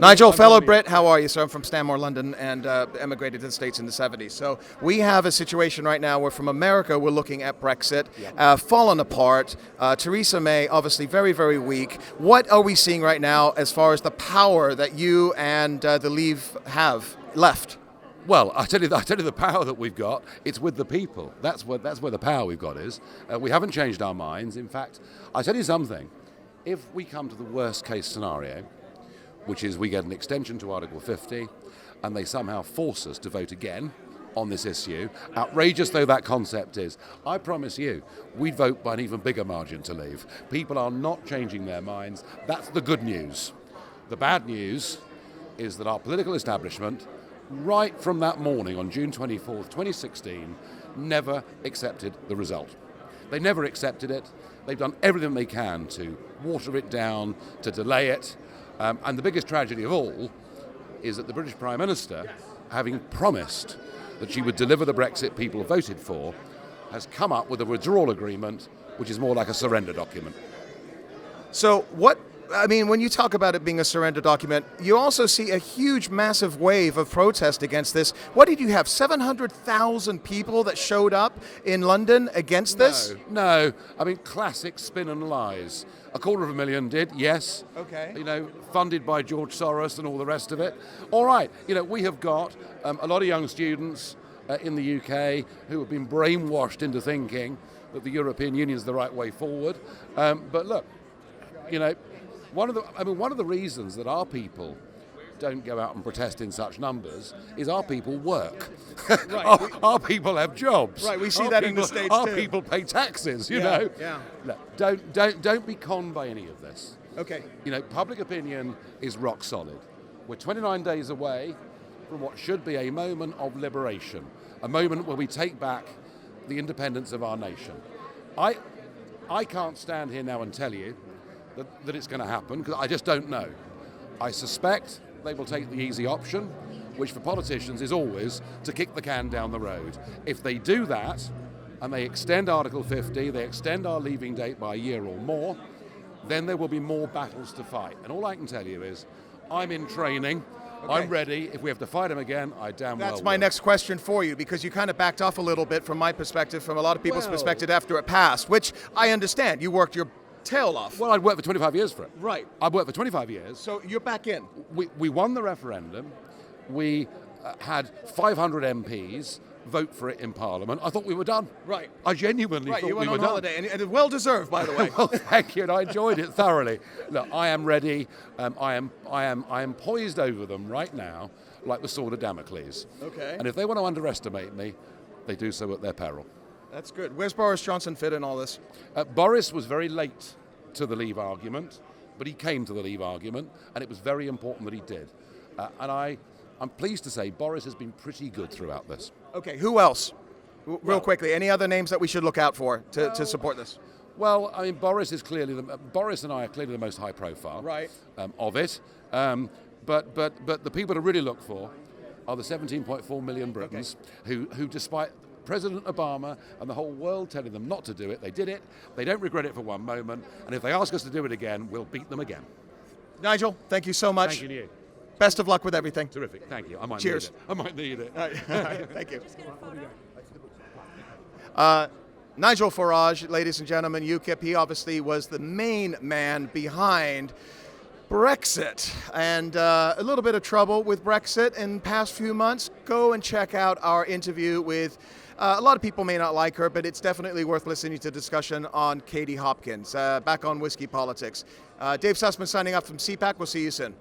Nigel, fellow Brit, how are you? So I'm from Stanmore, London, and emigrated to the States in the 70s. So we have a situation right now where from America we're looking at Brexit, fallen apart. Theresa May, obviously very, very weak. What are we seeing right now as far as the power that you and the Leave have left? Well, I tell you the power that we've got. It's with the people. That's where the power we've got is. We haven't changed our minds. In fact, I tell you something. If we come to the worst case scenario, which is we get an extension to Article 50, and they somehow force us to vote again on this issue, outrageous though that concept is, I promise you, we'd vote by an even bigger margin to leave. People are not changing their minds. That's the good news. The bad news is that our political establishment, right from that morning on June 24th, 2016, never accepted the result. They never accepted it. They've done everything they can to water it down, to delay it. And the biggest tragedy of all is that the British Prime Minister, having promised that she would deliver the Brexit people voted for, has come up with a withdrawal agreement, which is more like a surrender document. So when you talk about it being a surrender document, you also see a huge, massive wave of protest against this. What did you have, 700,000 people that showed up in London against this? No. I mean, classic spin and lies. 250,000 did, yes. Okay. Funded by George Soros and all the rest of it. All right, we have got a lot of young students in the UK who have been brainwashed into thinking that the European Union is the right way forward. But look, one of the reasons that our people don't go out and protest in such numbers is our people work. Right. our people have jobs. Right, we see that in the States our too. Our people pay taxes, Yeah. Look, don't be conned by any of this. Okay. Public opinion is rock solid. We're 29 days away from what should be a moment of liberation, a moment where we take back the independence of our nation. I can't stand here now and tell you that it's going to happen, because I just don't know. I suspect they will take the easy option, which for politicians is always to kick the can down the road. If they do that, and they extend Article 50, they extend our leaving date by a year or more, then there will be more battles to fight. And all I can tell you is, I'm in training. Okay. I'm ready. If we have to fight them again, I damn well will. That's my next question for you, because you kind of backed off a little bit from my perspective, from a lot of people's perspective after it passed, which I understand. You worked your tail off. Well, I'd worked for 25 years for it. Right. I've worked for 25 years. So you're back in. We won the referendum. We had 500 MPs vote for it in Parliament. I thought we were done. Right. I genuinely thought we were done. You went on holiday, and it's well deserved, by the way. Well, thank you, and I enjoyed it thoroughly. Look, I am ready. I am poised over them right now, like the sword of Damocles. Okay. And if they want to underestimate me, they do so at their peril. That's good. Where's Boris Johnson fit in all this? Boris was very late to the Leave argument, but he came to the Leave argument, and it was very important that he did. And I'm pleased to say Boris has been pretty good throughout this. Okay, who else? Real quickly, any other names that we should look out for to support this? Well, I mean, Boris and I are clearly the most high profile of it. But the people to really look for are the 17.4 million Britons who, despite President Obama and the whole world telling them not to do it, they did it. They don't regret it for one moment. And if they ask us to do it again, we'll beat them again. Nigel, thank you so much. Thank you. Best of luck with everything. Terrific. Thank you. Cheers. I might need it. Thank you. Nigel Farage, ladies and gentlemen, UKIP, he obviously was the main man behind Brexit, and a little bit of trouble with Brexit in the past few months. Go and check out our interview with, a lot of people may not like her, but it's definitely worth listening to discussion on Katie Hopkins, back on Whiskey Politics. Dave Sussman signing up from CPAC. We'll see you soon.